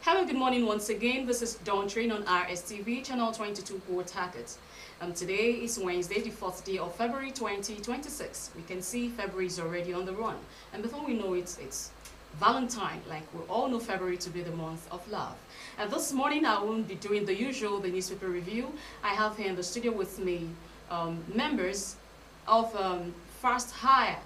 Hello, good morning once again. This is Dawn Train on Rstv, channel 22 Port Harcourt. Today is Wednesday, the 4th day of February 2026. We can see February is already on the run. And before we know it, it's Valentine, like we all know February to be the month of love. And this morning I won't be doing the usual, the newspaper review. I have here in the studio with me members of Fast Hire,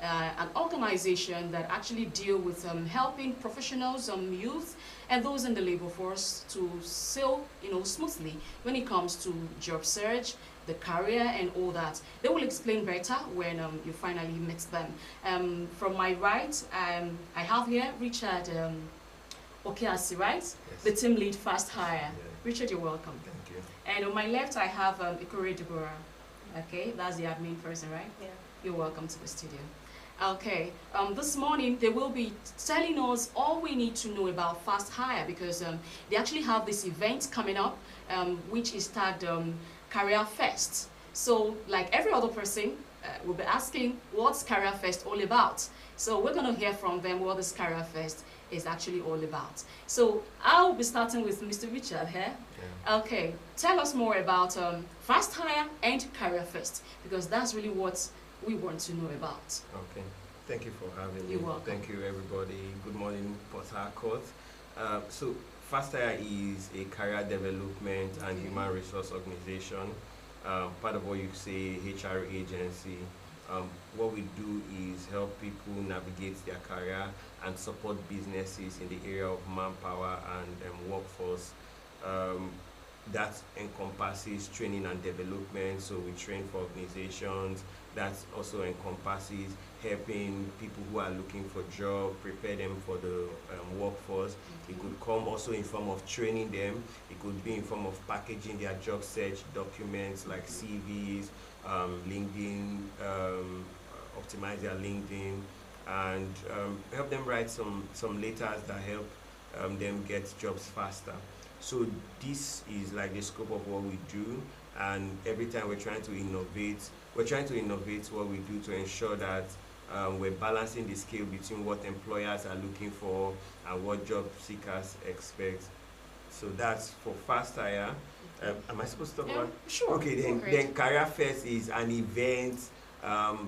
an organization that actually deal with helping professionals, youth, and those in the labor force to sail, smoothly when it comes to job search, the career, and all that. They will explain better when you finally meet them. From my right, I have here Richard Okeasi, right? Yes. The team lead Fast Hire. Yeah. Richard, you're welcome. Thank you. And on my left, I have Ikore Deborah. Okay, that's the admin person, right? Yeah. You're welcome to the studio. Okay, this morning they will be telling us all we need to know about Fast Hire because they actually have this event coming up, which is tagged Career Fest. So, like every other person, we'll be asking what's Career Fest all about. So we're going to hear from them what this Career Fest is actually all about. So I'll be starting with Mr. Richard here. Yeah. Okay, tell us more about Fast Hire and Career Fest because that's really what we want to know about. Okay. Thank you for having me. You're welcome. Thank you, everybody. Good morning, Port Harcourt. So, Fast Hire is a career development and human resource organization. Part of what you say, HR agency. What we do is help people navigate their career and support businesses in the area of manpower and workforce. That encompasses training and development, so we train for organizations. That also encompasses helping people who are looking for jobs, prepare them for the workforce. It could come also in form of training them. It could be in form of packaging their job search documents like CVs, LinkedIn, optimize their LinkedIn, and help them write some letters that help them get jobs faster. So this is like the scope of what we do, and every time we're trying to innovate what we do to ensure that we're balancing the scale between what employers are looking for and what job seekers expect. So that's for Fast Hire. Am I supposed to talk about? Sure. Okay, then Career Fest is an event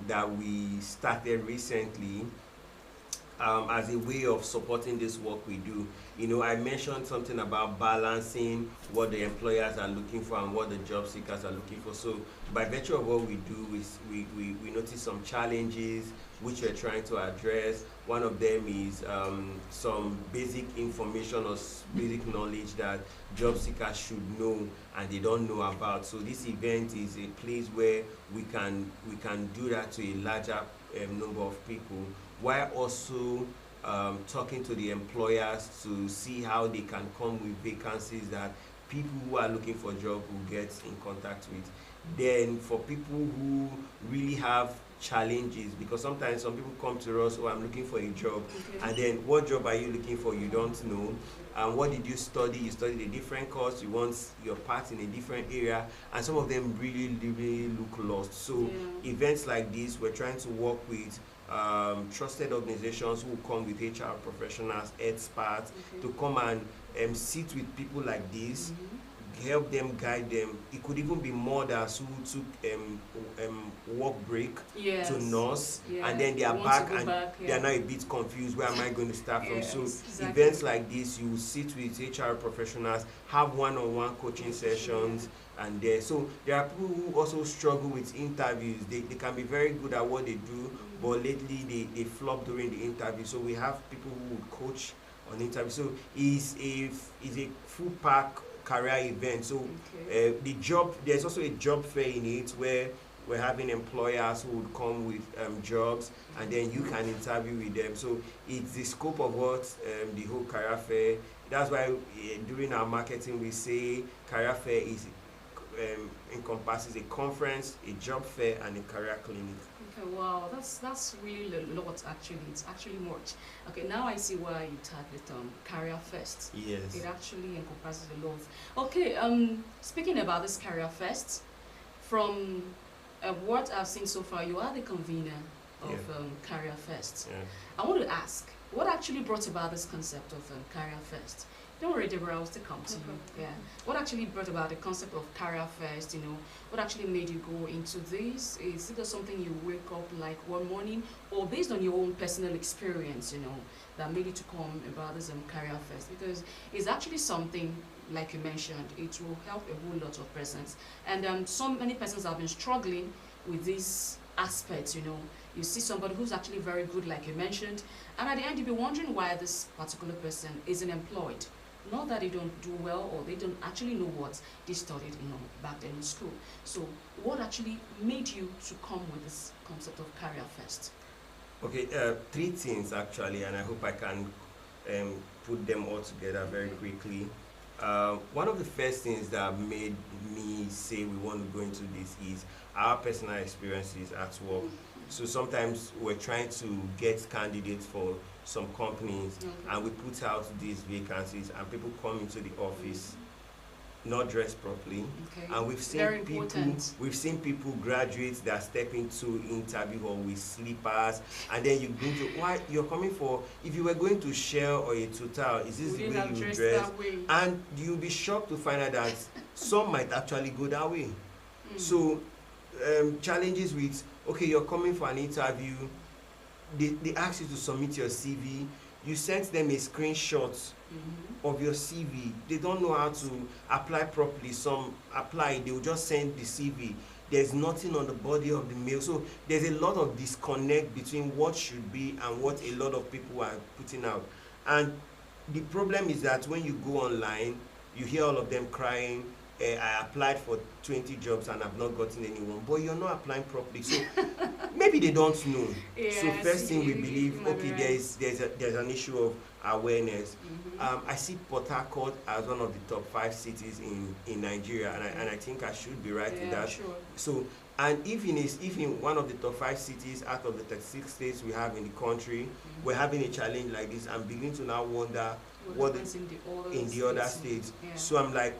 that we started recently as a way of supporting this work we do. I mentioned something about balancing what the employers are looking for and what the job seekers are looking for. So by virtue of what we do, we notice some challenges which we're trying to address. One of them is some basic information or basic knowledge that job seekers should know and they don't know about. So this event is a place where we can do that to a larger number of people, while also talking to the employers to see how they can come with vacancies that people who are looking for a job will get in contact with. Then for people who really have challenges, because sometimes some people come to us, oh, I'm looking for a job, and then what job are you looking for? You don't know. And what did you study? You studied a different course, you want your part in a different area, and some of them really look lost. So events like this, we're trying to work with trusted organizations who come with HR professionals, experts, to come and sit with people like this, help them, guide them. It could even be mothers who took work break to nurse, and then they are back and they are now a bit confused. Where am I going to start from? So events like this, you sit with HR professionals, have one-on-one coaching sessions, and so there are people who also struggle with interviews. They can be very good at what they do, but lately they flop during the interview. So we have people who would coach on interview. So it's a full pack career event. So there's also a job fair in it where we're having employers who would come with jobs, and then you can interview with them. So it's the scope of what the whole career fair. That's why during our marketing we say career fair encompasses a conference, a job fair, and a career clinic. Okay, wow, that's really a lot actually. It's actually much. Okay, now I see why you tagged it Career Fest. Yes. It actually encompasses a lot. Okay, speaking about this Career Fest, from what I've seen so far, you are the convener of Career Fest. Yeah. I want to ask, what actually brought about this concept of career first? Don't worry, Deborah, I'll still come to you. Yeah. What actually brought about the concept of career first? You know, what actually made you go into this? Is it something you wake up like one morning, or based on your own personal experience? You know, that made you to come about this career first? Because it's actually something, like you mentioned, it will help a whole lot of persons, and so many persons have been struggling with these aspects. You know, you see somebody who's actually very good, like you mentioned, and at the end you'll be wondering why this particular person isn't employed. Not that they don't do well or they don't actually know what they studied, you know, back then in school. So what actually made you to come with this concept of career first? Okay, three things actually, and I hope I can put them all together very quickly. One of the first things that made me say we want to go into this is our personal experiences at work. So sometimes we're trying to get candidates for some companies, and we put out these vacancies, and people come into the office not dressed properly, and we've seen people graduate that step into interview hall with slippers, and then you go to, why you're coming for, if you were going to Shell or a Total, is this the way you dress? And you'll be shocked to find out that some might actually go that way. So challenges with, okay, you're coming for an interview, they ask you to submit your CV, you sent them a screenshot of your CV. They don't know how to apply properly. Some apply, they will just send the CV. There's nothing on the body of the mail. So there's a lot of disconnect between what should be and what a lot of people are putting out. And the problem is that when you go online, you hear all of them crying, I applied for 20 jobs and I've not gotten anyone, but you're not applying properly. So maybe they don't know. Yes, so first thing we believe, okay, there's an issue of awareness. I see Port Harcourt as one of the top 5 cities in Nigeria, and I think I should be right in that. Sure. So, and if in one of the top 5 cities out of the 36 states we have in the country, we're having a challenge like this, I'm beginning to now wonder what in the other states. Yeah. So I'm like,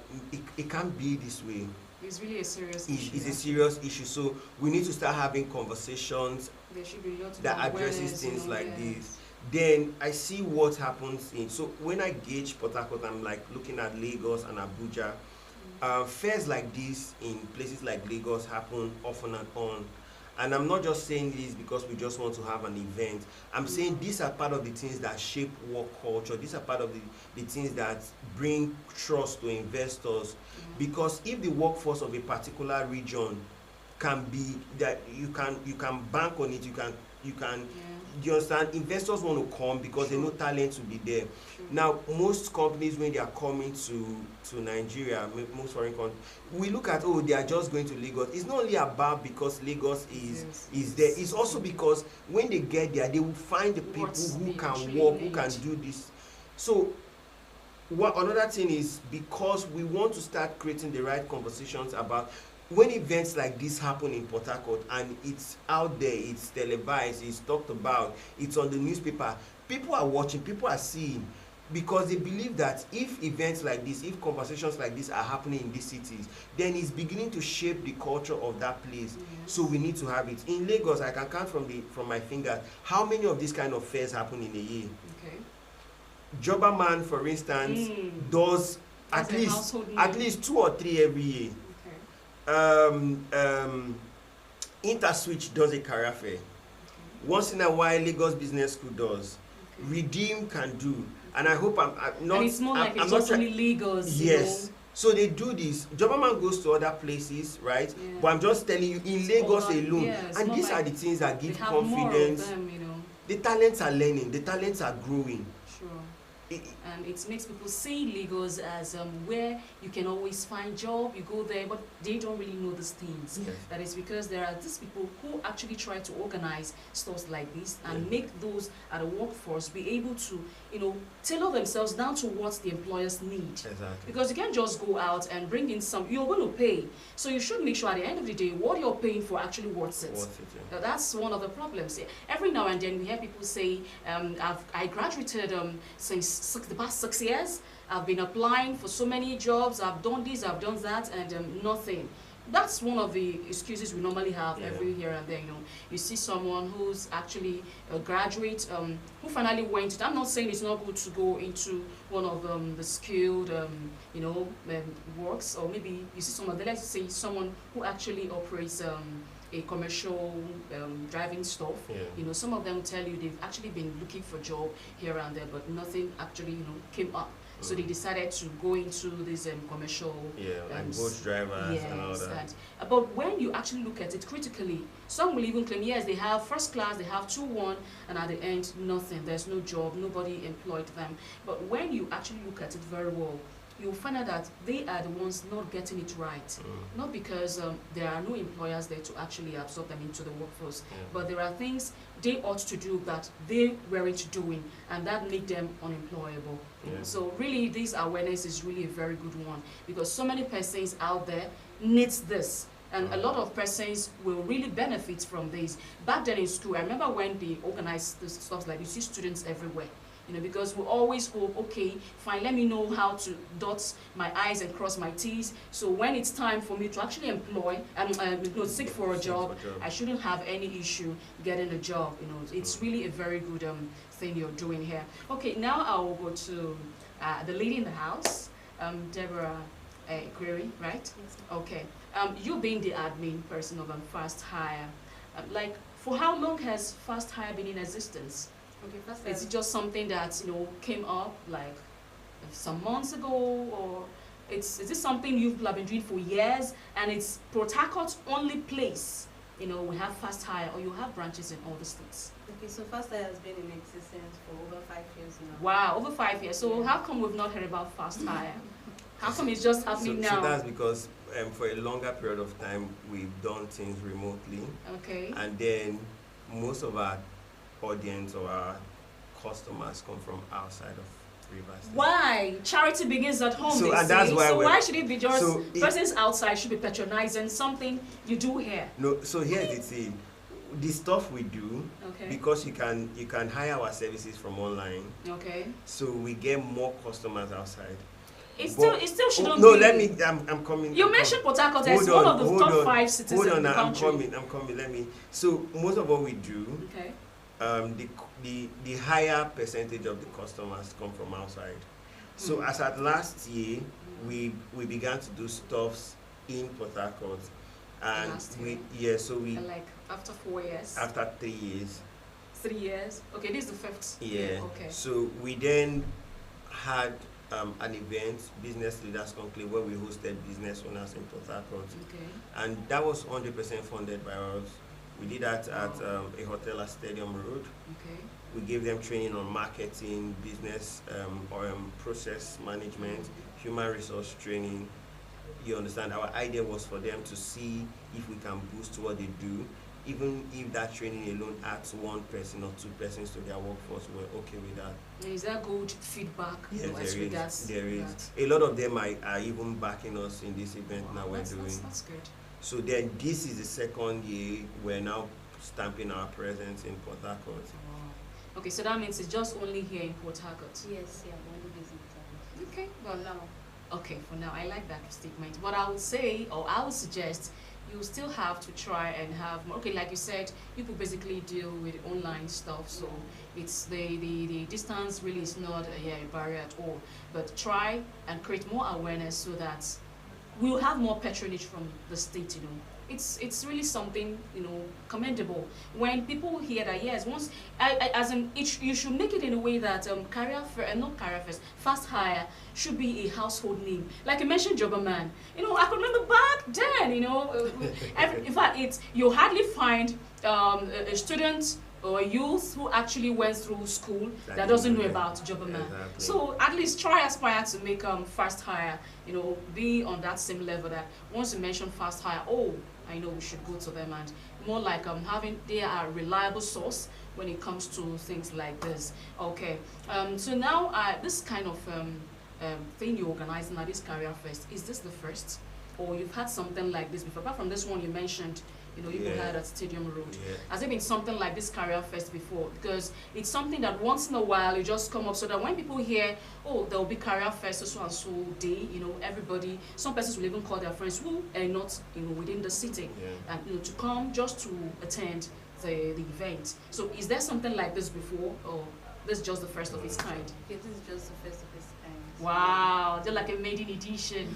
it can't be this way. It's really a serious issue. It's a serious issue. So we need to start having conversations there should be lots that addresses things like this. Then I see what happens in, so when I gauge Port Harcourt, I'm like looking at Lagos and Abuja. Fairs like this in places like Lagos happen often and on. And I'm not just saying this because we just want to have an event. I'm saying these are part of the things that shape work culture. These are part of the things that bring trust to investors. Because if the workforce of a particular region can be that you can bank on it, you can do you understand? Investors want to come because they know talent will be there. Now, most companies, when they are coming to Nigeria, most foreign countries, we look at, oh, they are just going to Lagos. It's not only about because Lagos is there. It's also because when they get there, they will find the people who can work, who can do this. So, another thing is, because we want to start creating the right conversations about when events like this happen in Port Harcourt and it's out there, it's televised, it's talked about, it's on the newspaper, people are watching, people are seeing, because they believe that if events like this, if conversations like this are happening in these cities, then it's beginning to shape the culture of that place. So we need to have it. In Lagos, I can count from my fingers how many of these kind of fairs happen in a year. Jobberman, for instance, does at least 2 or 3 every year. Interswitch does a career fair. Once in a while, Lagos Business School does. Redeem can do. And I hope I'm not... And it's more like it's just only Lagos. Yes. So they do this. Jobberman goes to other places, right? Yeah. But I'm just telling you, in Lagos alone. And these are the things that give confidence. Them, you know. The talents are learning. The talents are growing. Sure. And it makes people see Lagos as where you can always find job, you go there, but they don't really know these things. That is because there are these people who actually try to organize stores like this and make those at the workforce be able to, you know, tailor themselves down to what the employers need. Because you can't just go out and bring in some, you're going to pay. So you should make sure at the end of the day, what you're paying for actually worth it. That's one of the problems. Every now and then we hear people say, I graduated since the past 6 years, I've been applying for so many jobs, I've done this, I've done that, and nothing. that's one of the excuses we normally have Yeah. every here and there. You know, you see someone who's actually a graduate who finally went. I'm not saying it's not good to go into one of the skilled, you know, works, or maybe you see someone. Let's say someone who actually operates a commercial driving stuff. Yeah. You know, some of them tell you they've actually been looking for job here and there, but nothing actually, you know, came up. So they decided to go into this commercial. Yeah, like boat drivers and all that. But when you actually look at it critically, some will even claim, yes, they have first class, they have 2-1, and at the end, nothing. There's no job, nobody employed them. But when you actually look at it very well, you'll find out that they are the ones not getting it right. Not because there are no employers there to actually absorb them into the workforce, but there are things they ought to do that they weren't doing, and that make them unemployable. So really, this awareness is really a very good one, because so many persons out there needs this. And a lot of persons will really benefit from this. Back then in school, I remember when they organized this stuff like this, you see students everywhere. You know, because we always hope, okay, fine, let me know how to dot my I's and cross my T's. So when it's time for me to actually employ and seek for a job, I shouldn't have any issue getting a job. You know, it's really a very good thing you're doing here. Okay, now I will go to the lady in the house, Deborah Query, right? Yes. Okay. You being the admin person of Fast Hire, like, for how long has Fast Hire been in existence? Okay, first Is it just something that, you know, came up like some months ago, or is this something you've been doing for years, and it's Port Harcourt's only place, you know, we have Fast Hire, or you have branches in all the states? Okay, so Fast Hire has been in existence for over 5 years now. Wow, over 5 years. So how come we've not heard about Fast Hire? How come it's just happening now? So that's because for a longer period of time we've done things remotely. Okay. And then most of our audience or our customers come from outside of Rivers. Why? Charity begins at home. So, they and say. that's why so why should it be just persons outside should be patronizing something you do here? No, so here's the thing. The stuff we do, because you can hire our services from online. Okay. So we get more customers outside. It still shouldn't no, be. let me. I'm coming. You mentioned Port Harcourt as one of the top 5 cities in the country. I'm coming. Let me. So most of what we do, the higher percentage of the customers come from outside. So as at last year, we began to do stuffs in Port Harcourt, and so we like after 4 years. After 3 years. 3 years. Okay, this is the 5th. Yeah. Okay. So we then had an event, Business Leaders Conclave, where we hosted business owners in Port Harcourt. Okay. And that was 100% funded by us. We did that at a hotel at Stadium Road. Okay. We gave them training on marketing, business process management, human resource training. You understand, our idea was for them to see if we can boost what they do. Even if that training alone adds 1 person or 2 persons to their workforce, we're okay with that. Is there good feedback? Yes, there is. A lot of them are even backing us in this event now we're doing. That's good. So then this is the 2nd year we're now stamping our presence in Port Harcourt. Wow. Okay, so that means it's just only here in Port Harcourt? Yes, yeah, only based in Port Harcourt. Okay, well now. Okay, for now, I like that statement. What I would say, or I would suggest, you still have to try and have more. Okay, like you said, people basically deal with online stuff, so it's the distance really is not a barrier at all. But try and create more awareness so that we'll have more patronage from the state, you know. It's really something, you know, commendable. When people hear that, yes, once, you should make it in a way that not career first, Fast Hire should be a household name. Like I mentioned, Jobberman. You know, I can remember back then, you know, in fact, you hardly find a student or a youth who actually went through school that doesn't know about Jobberman. Exactly. So at least aspire to make Fast Hire, you know, be on that same level that once you mention Fast Hire, oh, I know we should go to them, and more like they are a reliable source when it comes to things like this. Okay, so now this kind of thing you're organizing at this career fest, is this the first, or you've had something like this before? Apart from this one you mentioned, Igbo Yeah. had at Stadium Road. Yeah. Has it been something like this career fest before? Because it's something that once in a while you just come up so that when people hear, oh, there will be career fest so and so day, everybody, some persons will even call their friends who are not, within the city, Yeah. and to come just to attend the event. So is there something like this before, or this is just the first of its kind? It is just the first of its kind. Wow, they're like a maiden edition.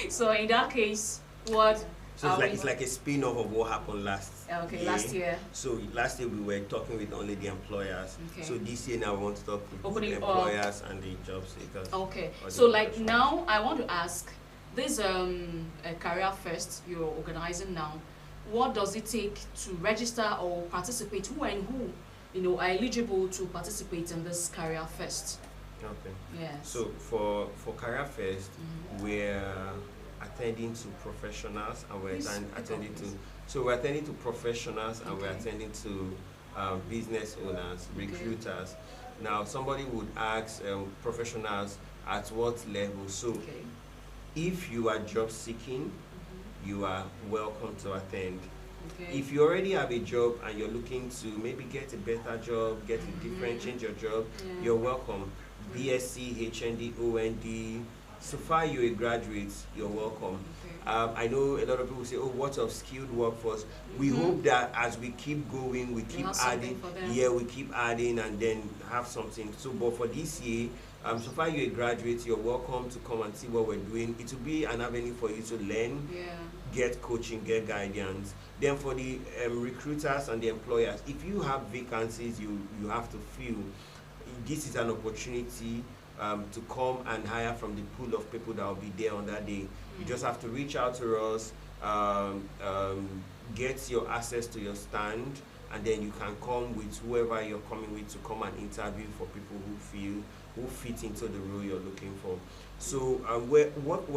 So in that case, what? So it's like a spin-off of what happened last Okay, year. last year. So last year we were talking with only the employers. Okay. So this year now we want to talk with Opening the up. employers and the job seekers. Okay, or the so like professionals. now I want to ask this career fest you're organizing now. What does it take to register or participate? Who and who are eligible to participate in this career fest? Okay. Yes. So for Career Fest, Mhm. we're attending to professionals and we're Please pick up, attending to please. we're attending to professionals and we're Okay. attending to business owners, Okay. recruiters. Now somebody would ask professionals at what level. So Okay. if you are job seeking, Mhm. you are welcome to attend. Okay. If you already have a job and you're looking to maybe get a better job, get a different, Mhm. change your job, Yeah. you're welcome. BSc, HND, OND, so far you're a graduate, you're welcome. Okay. I know a lot of people say, oh, what of skilled workforce? We Mhm. hope that as we keep going, we You keep have something adding, for them. yeah, we keep adding and then have something. So, but for this year, so far you're a graduate, you're welcome to come and see what we're doing. It will be an avenue for you to learn, Yeah. get coaching, get guidance. Then for the recruiters and the employers, if you have vacancies you have to fill, this is an opportunity to come and hire from the pool of people that will be there on that day. You just have to reach out to us, get your access to your stand, and then you can come with whoever you're coming with to come and interview for people who fit into the role you're looking for. So we're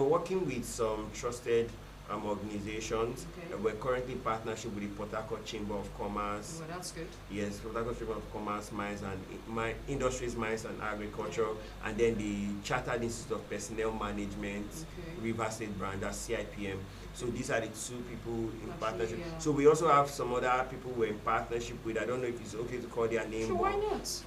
working with some trusted organizations. Okay. We're currently in partnership with the Port Harcourt Chamber of Commerce. Well, that's good. Yes, Port Harcourt Chamber of Commerce, Mines and Industries, Mines and Agriculture, and then the Chartered Institute of Personnel Management, Okay. River State branch, that's CIPM. So these are the two people in Actually, partnership. yeah. So we also have some other people we're in partnership with. I don't know if it's okay to call their name. Sure, why not?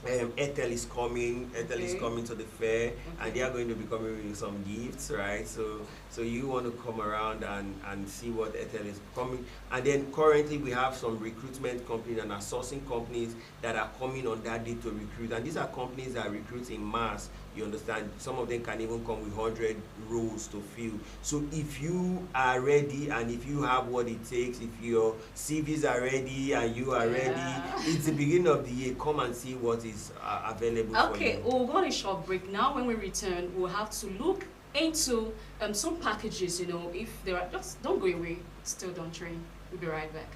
Ethel is coming. Ethel is Okay. coming to the fair, and Okay. they are going to be coming with some gifts, right? So you want to come around and see what Ethel is coming. And then currently we have some recruitment companies and sourcing companies that are coming on that day to recruit. And these are companies that recruit in mass. You understand? Some of them can even come with 100 roles to fill. So if you are ready and if you have what it takes, if your CVs are ready and you are Yeah. ready, it's the beginning of the year. Come and see what is available for Okay, you. we'll go on a short break now. When we return, we'll have to look into some packages, if there are, just don't go away, still don't train. We'll be right back.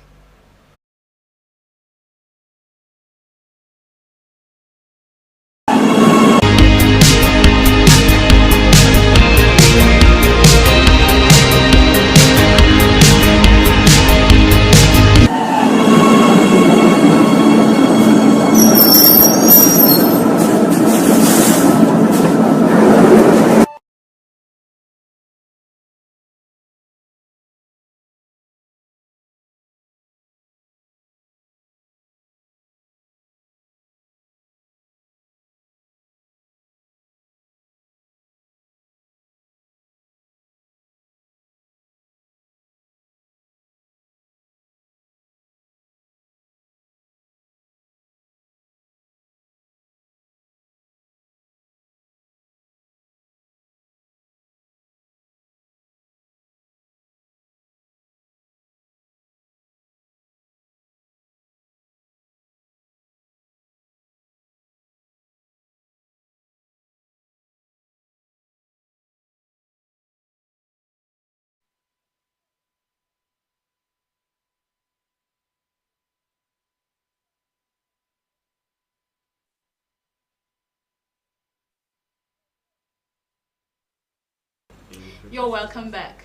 You're welcome back.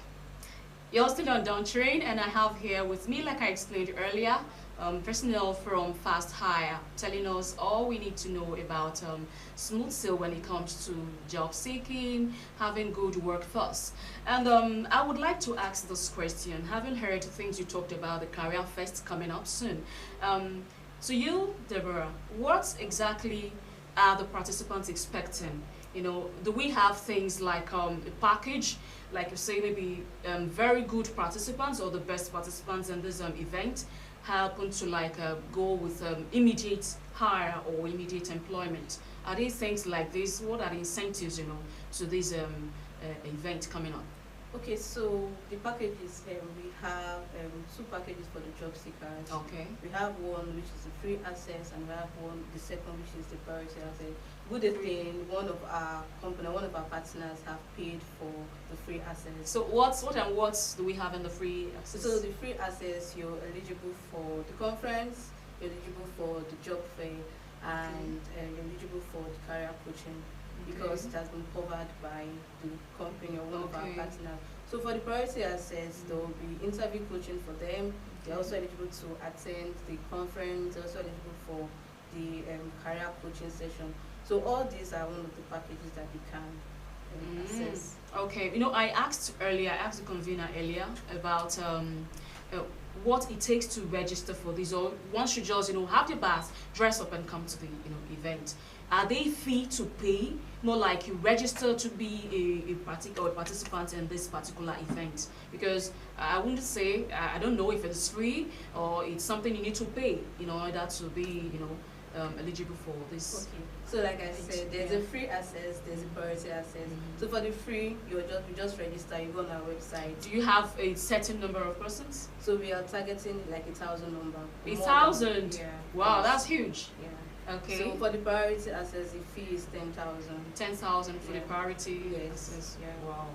You're still on Down Train, and I have here with me, like I explained earlier, personnel from Fast Hire telling us all we need to know about smooth sale when it comes to job seeking, having good workforce. And I would like to ask this question, having heard things you talked about, the career fest coming up soon. To you, Deborah, what exactly are the participants expecting? You know, do we have things like a package, like you say, maybe very good participants or the best participants in this event happen to like go with immediate hire or immediate employment? Are there things like this? What are the incentives, you know, to this event coming up? Okay, so the packages, we have two packages for the job seekers. Okay. We have one which is the free access, and we have the second which is the priority access. Good thing, one of our partners have paid for the free access. So what do we have in the free access? So the free access, you're eligible for the conference, you're eligible for the job fair, and you're eligible for the career coaching, because it has been covered by the company or one of our partners. So for the priority access, there will be interview coaching for them. They're also eligible to attend the conference. They're also eligible for the career coaching session. So all these are one of the packages that we can access. Okay, you know, I asked the convener earlier about what it takes to register for this, or one should just, you know, have your bath, dress up and come to the, you know, event. Are they fee to pay? More like you register to be a participant in this particular event? Because I wouldn't say, I don't know if it's free or it's something you need to pay in order to be, you know, eligible for this. Okay. So like I said, there's a free access, there's a priority access. So for the free, you just register, you go on our website. Do you have a certain number of persons? So we are targeting like 1,000 number. 1,000? Yeah. Wow, that's huge. Yeah. Okay. So for the priority access, the fee is 10,000. 10,000 for the priority access. Yeah. Wow.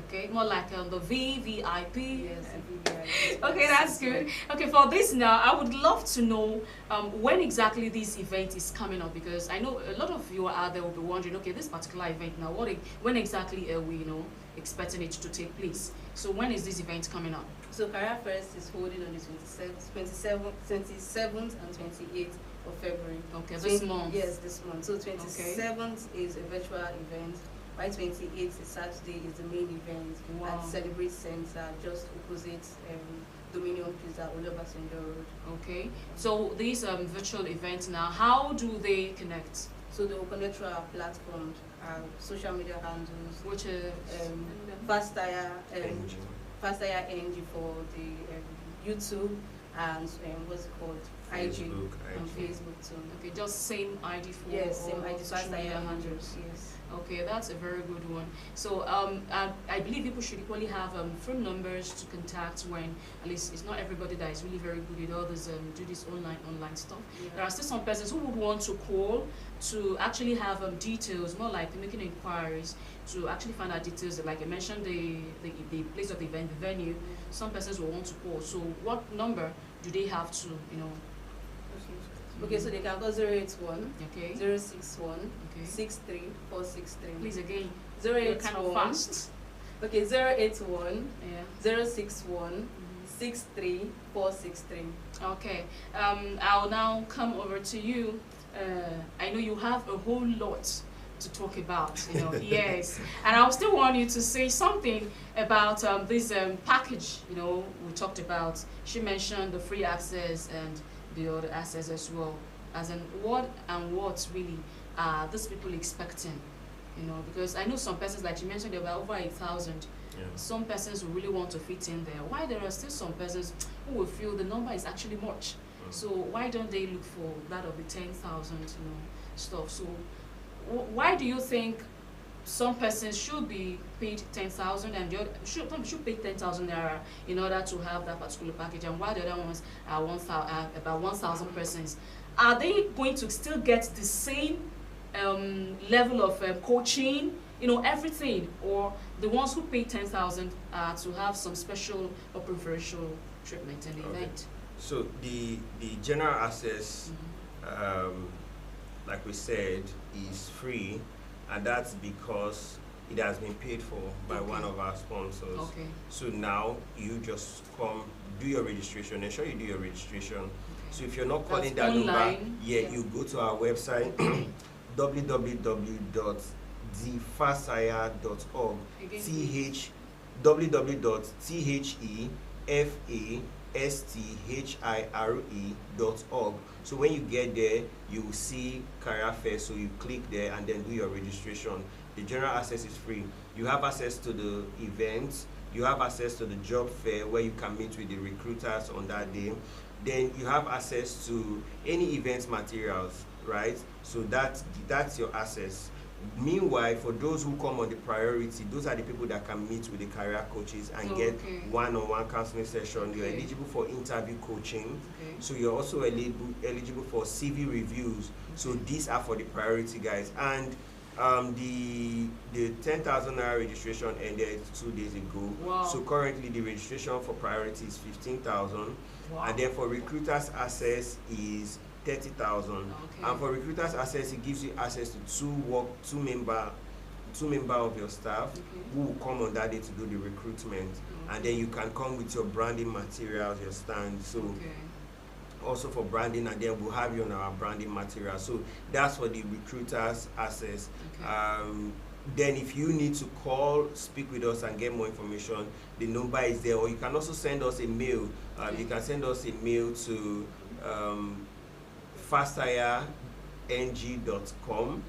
Okay, more like the VVIP. Yes, VVIP. Okay, that's good. Okay, for this now, I would love to know when exactly this event is coming up, because I know a lot of you out there will be wondering, okay, this particular event now, when exactly are we, you know, expecting it to take place? So when is this event coming up? So Career First is holding on the 27th and 28th of February. Okay, this month. Yes, this month. So 27th is a virtual event. By 28th, Saturday, is the main event at Celebrate Center, just opposite Dominion Pizza, Oliver Sender Road. Okay, so these virtual events now, how do they connect? So they will connect through our platform, our social media handles, which is Fast Hire NG for the YouTube, and what's it called? IG on Facebook too. Okay, just same ID for same ID, Fast Hire handles. Yes. Okay, that's a very good one. So I believe people should equally have phone numbers to contact when, at least it's not everybody that is really very good with all this do this online stuff. Yeah. There are still some persons who would want to call to actually have details, more like making inquiries to actually find out details. Like I mentioned, the place of the event, the venue. Some persons will want to call. So what number do they have to, you know? Okay, so they can call 081 okay. 061 okay. 63463. Please again. 081 kind of fast. Okay, 081 061 63463. Okay. I'll now come over to you. I know you have a whole lot to talk about, you know. Yes, and I still want you to say something about this package, you know, we talked about. She mentioned the free access and the other access as well, as in what really are these people expecting, you know, because I know some persons, like you mentioned, there were over 8,000. Some persons will really want to fit in there. Why there are still some persons who will feel the number is actually much. So why don't they look for that of the 10,000, you know, stuff? So why do you think some persons should be paid 10,000 and the other should pay 10,000 naira in order to have that particular package, and why the other ones are about 1,000 persons? Are they going to still get the same level of coaching, you know, everything, or the ones who pay 10,000 to have some special or preferential treatment in the event? So the general access, like we said, is free, and that's because it has been paid for by one of our sponsors. Okay. So now you just come, do your registration, ensure you do your registration, So if you're not calling That's that number, online. yeah, you go to our website www.thefasthire.org. Again, th www.thefasthire.org. So when you get there, you will see career fair. So you click there and then do your registration. The general access is free. You have access to the events. You have access to the job fair where you can meet with the recruiters on that day. Then you have access to any events materials, right? So that's your access. Meanwhile, for those who come on the priority, those are the people that can meet with the career coaches and get one-on-one counseling session. You're eligible for interview coaching. So you're also eligible for CV reviews. So these are for the priority guys. And the 10,000 naira registration ended 2 days ago. Wow. So currently the registration for priority is 15,000. Wow. And then for recruiters access is 30,000. And for recruiters access, it gives you access to two member of your staff who will come on that day to do the recruitment. And then you can come with your branding materials, your stand. So also for branding, and then we'll have you on our branding material. So that's for the recruiters access. Then if you need to call, speak with us and get more information, the number is there. Or you can also send us a mail. You can send us a mail to fasthireng.com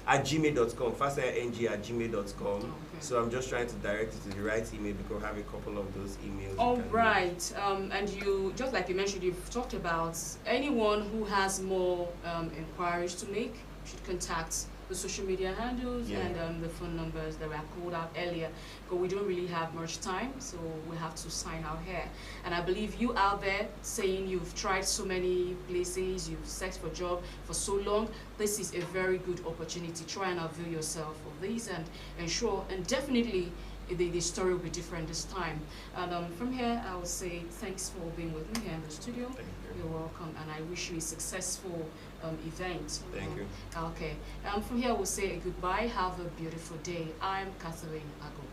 at gmail.com, fasthireng@gmail.com. So I'm just trying to direct it to the right email because I have a couple of those emails. All right. And you, just like you mentioned, you've talked about anyone who has more inquiries to make should contact the social media handles and the phone numbers that were called out earlier, but we don't really have much time, so we have to sign out here. And I believe you out there saying you've tried so many places, you've searched for a job for so long, this is a very good opportunity. Try and avail yourself of these and ensure, and definitely the story will be different this time. And from here, I will say thanks for being with me here in the studio. Thank you. You're welcome, and I wish you a successful event. Thank you. Okay. From here, we'll say goodbye. Have a beautiful day. I'm Catherine Ago.